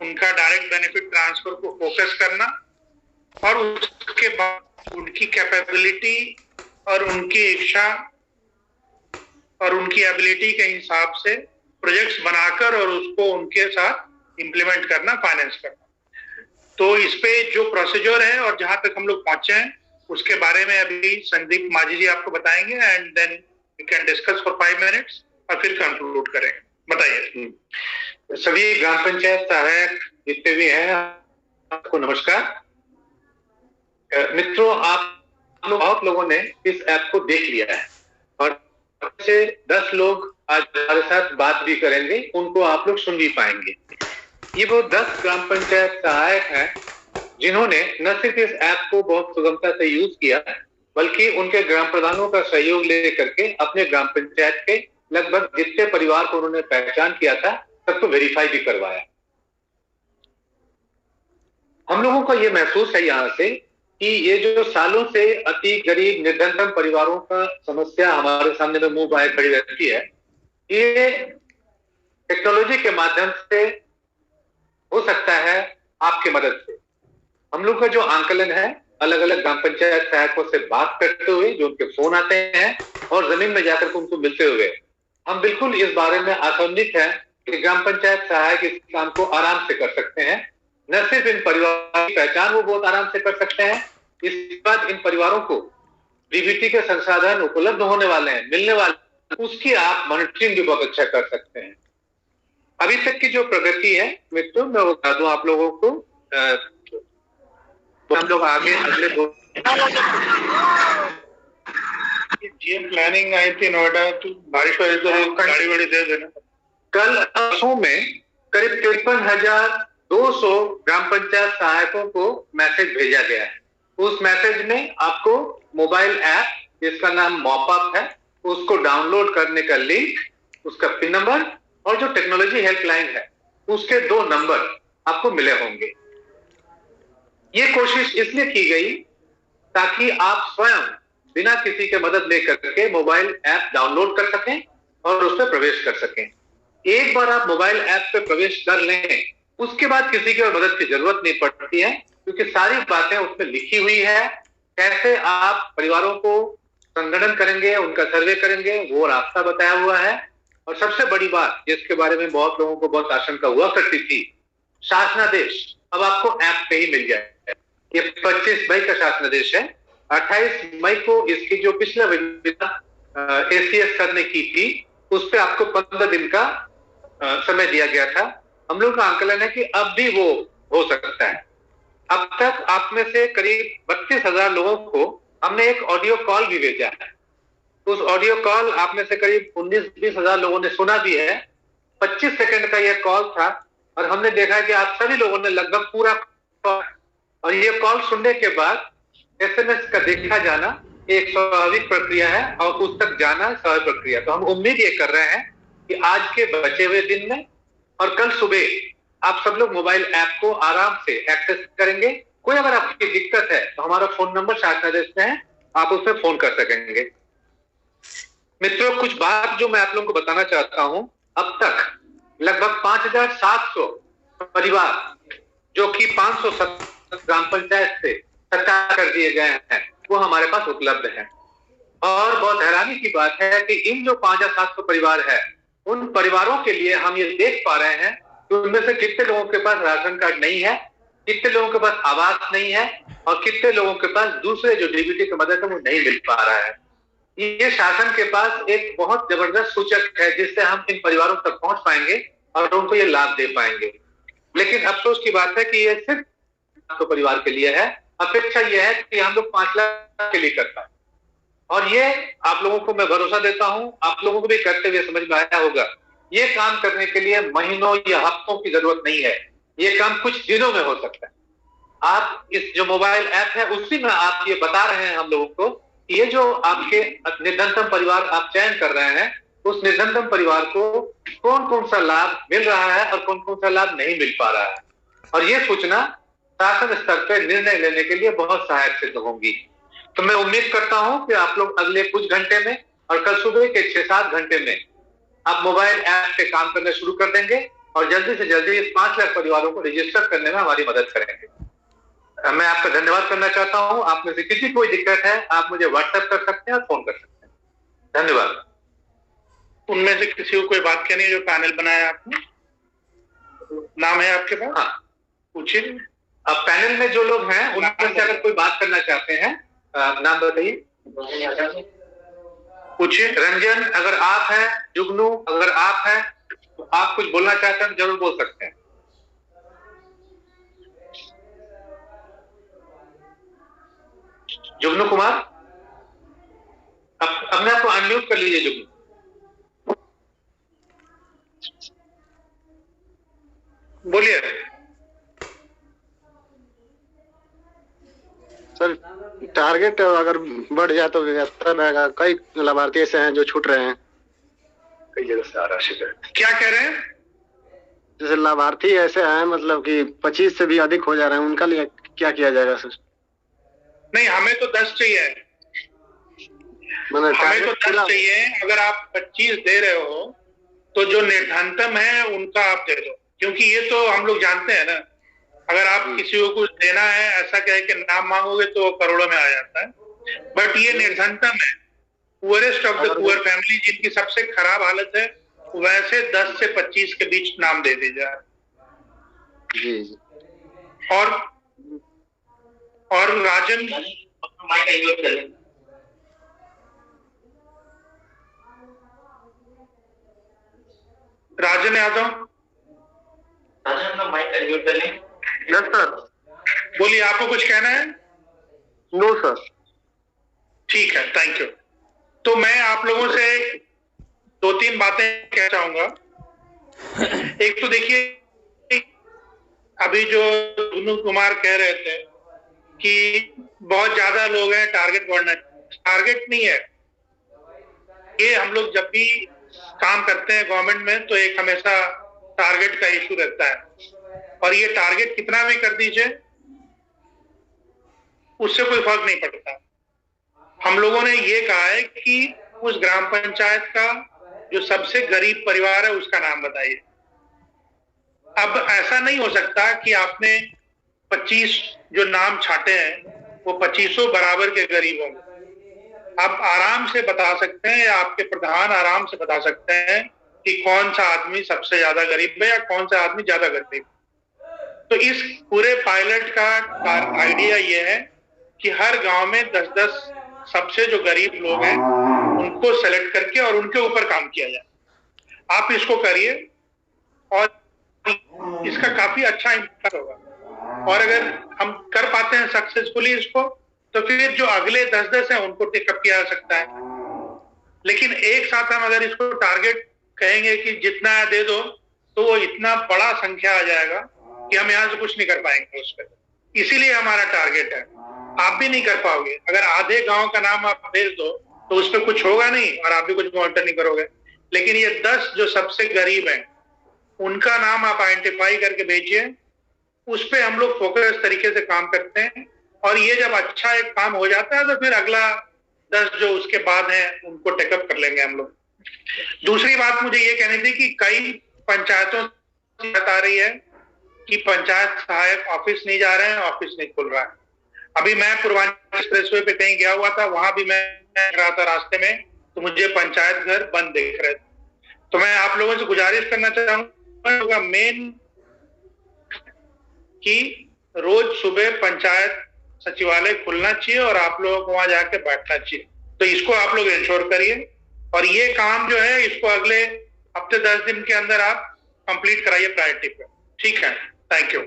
उनका direct benefit transfer को focus करना और उसके बाद उनकी कैपेबिलिटी और उनकी इच्छा और उनकी एबिलिटी के हिसाब से प्रोजेक्ट्स बनाकर और उसको उनके साथ इम्प्लीमेंट करना, फाइनेंस करना। तो इस पे जो प्रोसीजर है और जहां तक हम लोग पहुंचे हैं उसके बारे में अभी संदीप माझी जी आपको बताएंगे and then we can discuss for 5 minutes और फिर कंक्लूड करेंगे। बताइए। सभी ग्राम पंचायत सहायक जितने भी हैं आपको नमस्कार। मित्रों, बहुत लोगों ने इस ऐप को देख लिया है और से 10 लोग आज हमारे साथ बात भी करेंगे, उनको आप लोग सुन भी पाएंगे। ये वो 10 ग्राम पंचायत सहायक हैं जिन्होंने न सिर्फ इस ऐप को बहुत सुगमता से यूज किया बल्कि उनके ग्राम प्रधानों का सहयोग लेकर के अपने ग्राम पंचायत के लगभग जितने परिवार को उन्होंने पहचान किया था सबको वेरीफाई भी करवाया। हम लोगों को ये महसूस है यहाँ से कि ये जो सालों से अति गरीब निर्धनतम परिवारों का समस्या हमारे सामने में मुंह बाए खड़ी रहती है, ये टेक्नोलॉजी के माध्यम से हो सकता है आपकी मदद से। हम लोग का जो आंकलन है अलग अलग ग्राम पंचायत सहायकों से बात करते हुए, जो उनके फोन आते हैं और जमीन में जाकर उनको मिलते हुए, हम बिल्कुल इस बारे में आशान्वित हैं कि ग्राम पंचायत सहायक इस काम को आराम से कर सकते हैं। न सिर्फ इन परिवारों की पहचान वो बहुत आराम से कर सकते हैं, इसके बाद इन परिवारों को डीबीटी के संसाधन उपलब्ध होने वाले हैं, मिलने वाले, उसकी आप मॉनिटरिंग भी बहुत अच्छा कर सकते हैं। अभी तक की जो प्रगति है मित्रों, मैं वो बता दूं आप लोगों को। हम लोग आगे अगले जीएम प्लानिंग आई थी नोएडा, तो बारिश वजह से गाड़ी वाड़ी दे देना। कल असों में करीब 53,200 ग्राम पंचायत सहायकों को मैसेज भेजा गया है। उस मैसेज में आपको मोबाइल ऐप जिसका नाम मॉपअप है उसको डाउनलोड करने का लिंक, उसका पिन नंबर और जो टेक्नोलॉजी हेल्पलाइन है उसके 2 नंबर आपको मिले होंगे। ये कोशिश इसलिए की गई ताकि आप स्वयं बिना किसी के मदद लेकर के मोबाइल ऐप डाउनलोड कर सकें और उस पर प्रवेश कर सकें। एक बार आप मोबाइल ऐप पे प्रवेश कर लें उसके बाद किसी की और मदद की जरूरत नहीं पड़ती है, क्योंकि सारी बातें उसमें लिखी हुई है। कैसे आप परिवारों को संगठन करेंगे, उनका सर्वे करेंगे, वो रास्ता बताया हुआ है। और सबसे बड़ी बात जिसके बारे में बहुत लोगों को बहुत आशंका हुआ करती थी, शासनादेश अब आपको ऐप पे ही मिल जाए। ये 25 मई का शासनादेश है। 28 मई को इसकी जो पिछला एसीएस करने की थी उस पे आपको 15 दिन का समय दिया गया था। हम लोग का आंकलन है कि अब भी वो हो सकता है। अब तक आप में से करीब 32,000 लोगों को हमने एक ऑडियो कॉल भी भेजा है। उस ऑडियो कॉल आप में से करीब 19-20 हजार लोगों ने सुना भी है। 25 सेकंड का यह कॉल था और हमने देखा कि आप सभी लोगों ने लगभग पूरा कॉल, और ये कॉल सुनने के बाद एसएमएस का देखा जाना एक स्वाभाविक प्रक्रिया है और उस तक जाना स्वाभाविक प्रक्रिया। तो हम उम्मीद ये कर रहे हैं कि आज के बचे हुए दिन में और कल सुबह आप सब लोग मोबाइल ऐप को आराम से एक्सेस करेंगे। कोई अगर आपकी दिक्कत है तो हमारा फोन नंबर शासनादेश में है, आप उसमें फोन कर सकेंगे। मित्रों, कुछ बात जो मैं आप लोगों को बताना चाहता हूं, अब तक लगभग 5,700 परिवार जो कि 570 ग्राम पंचायत से सरकार कर दिए गए हैं वो हमारे पास उपलब्ध है। और बहुत हैरानी की बात है कि इन जो 5,700 परिवार है उन परिवारों के लिए हम ये देख पा रहे हैं कि उनमें से कितने लोगों के पास राशन कार्ड नहीं है, कितने लोगों के पास आवास नहीं है और कितने लोगों के पास दूसरे जो डीबीटी की मदद है वो नहीं मिल पा रहा है। ये शासन के पास एक बहुत जबरदस्त सूचक है जिससे हम इन परिवारों तक पहुंच पाएंगे और उनको ये लाभ दे पाएंगे। लेकिन अफसोस की बात है कि ये सिर्फ तो परिवार के लिए है। अपेक्षा यह है कि हम लोग 5 लाख के लिए कर पाए, और ये आप लोगों को मैं भरोसा देता हूं, आप लोगों को भी करते हुए समझ में आया होगा। ये काम करने के लिए महीनों या हफ्तों की जरूरत नहीं है, ये काम कुछ दिनों में हो सकता है। आप इस जो मोबाइल ऐप है उसी में आप ये बता रहे हैं हम लोगों को कि ये जो आपके निर्धनतम परिवार आप चयन कर रहे हैं उस निर्धनतम परिवार को कौन कौन सा लाभ मिल रहा है और कौन कौन सा लाभ नहीं मिल पा रहा है, और ये सूचना शासन स्तर पर निर्णय लेने के लिए बहुत सहायक सिद्ध होंगी। तो मैं उम्मीद करता हूं कि आप लोग अगले कुछ घंटे में और कल सुबह के 6-7 घंटे में आप मोबाइल ऐप पे काम करना शुरू कर देंगे और जल्दी से जल्दी इस 5 लाख परिवारों को रजिस्टर करने में हमारी मदद करेंगे। मैं आपका धन्यवाद करना चाहता हूं। आप में से किसी कोई दिक्कत है आप मुझे व्हाट्सएप कर सकते हैं और फोन कर सकते हैं। धन्यवाद। उनमें से किसी को कोई बात कहनी है जो पैनल बनाया आपने? नाम है आपके पास? हाँ, पूछिए। अब पैनल में जो लोग हैं उनमें से अगर कोई बात करना चाहते हैं, नाम बताइए। पूछिए। रंजन अगर आप हैं, जुगनू अगर आप हैं तो आप कुछ बोलना चाहते हैं जरूर बोल सकते हैं। जुगनू कुमार, अपने आप को अनम्यूट कर लीजिए। जुगनू बोलिए। सर टारगेट अगर बढ़ जाए तो बेहतर रहेगा। कई लाभार्थी ऐसे हैं जो छूट रहे हैं, कई जगह से आ रहा शिकायत। क्या कह रहे हैं? जैसे लाभार्थी ऐसे हैं मतलब कि 25 से भी अधिक हो जा रहे हैं, उनका लिए क्या किया जाएगा सर? नहीं, हमें तो 10 चाहिए। हमें तो 10 चाहिए। अगर आप 25 दे रहे हो तो जो निर्धनतम है उनका आप दे दो, क्योंकि ये तो हम लोग जानते हैं ना, अगर आप किसी को कुछ देना है ऐसा कह के नाम मांगोगे तो करोड़ों में आ जाता है। बट ये निर्धनतम है, poorest of the poor family, जिनकी सबसे खराब हालत है, वैसे 10 से 25 के बीच नाम दे दीजिए। और राजन यादव, यस सर। बोलिए, आपको कुछ कहना है? No sir. ठीक है, थैंक यू। तो मैं आप लोगों से 2-3 बातें कहना चाहूंगा। एक तो देखिए, अभी जो जुगनू कुमार कह रहे थे कि बहुत ज्यादा लोग हैं, टारगेट बढ़ना। टारगेट नहीं है ये। हम लोग जब भी काम करते हैं गवर्नमेंट में तो एक हमेशा टारगेट का इशू रहता है, और ये टारगेट कितना भी कर दीजिए उससे कोई फर्क नहीं पड़ता। हम लोगों ने ये कहा है कि उस ग्राम पंचायत का जो सबसे गरीब परिवार है उसका नाम बताइए। अब ऐसा नहीं हो सकता कि आपने 25 जो नाम छाटे हैं वो 25 बराबर के गरीब हों। आप आराम से बता सकते हैं, या आपके प्रधान आराम से बता सकते हैं कि कौन सा आदमी सबसे ज्यादा गरीब है या कौन सा आदमी ज्यादा गरीब। तो इस पूरे पायलट का आइडिया ये है कि हर गांव में 10-10 सबसे जो गरीब लोग हैं उनको सेलेक्ट करके और उनके ऊपर काम किया जाए। आप इसको करिए और इसका काफी अच्छा इम्पैक्ट होगा। और अगर हम कर पाते हैं सक्सेसफुली इसको, तो फिर जो अगले 10-10 हैं उनको टेकअप किया जा सकता है। लेकिन एक साथ हम अगर इसको टारगेट कहेंगे कि जितना दे दो, तो वो इतना बड़ा संख्या आ जाएगा कि हम यहाँ से कुछ नहीं कर पाएंगे उस पर। इसीलिए हमारा टारगेट है। आप भी नहीं कर पाओगे। अगर आधे गांव का नाम आप भेज दो तो उस पर कुछ होगा नहीं और आप भी कुछ मॉनिटर नहीं करोगे। लेकिन ये 10 जो सबसे गरीब हैं उनका नाम आप आइडेंटिफाई करके भेजिए, उस पर हम लोग फोकस तरीके से काम करते हैं। और ये जब अच्छा एक काम हो जाता है तो फिर अगला 10 जो उसके बाद हैं उनको टेकअप कर लेंगे हम लोग। दूसरी बात मुझे ये कहनी थी कि कई पंचायतों से बता रही है कि पंचायत सहायक ऑफिस नहीं जा रहे हैं, ऑफिस नहीं खुल रहा है। अभी मैं पूर्वांचल एक्सप्रेसवे पे कहीं गया हुआ था, वहां भी मैं रहा था रास्ते में, तो मुझे पंचायत घर बंद दिख रहे थे। तो मैं आप लोगों से गुजारिश करना चाहूंगा मेन कि रोज सुबह पंचायत सचिवालय खुलना चाहिए और आप लोगों को वहां जाके बैठना चाहिए। तो इसको आप लोग इंश्योर करिए और ये काम जो है इसको अगले हफ्ते 10 दिन के अंदर आप कंप्लीट कराइए प्रायोरिटी पे। ठीक है, थैंक यू।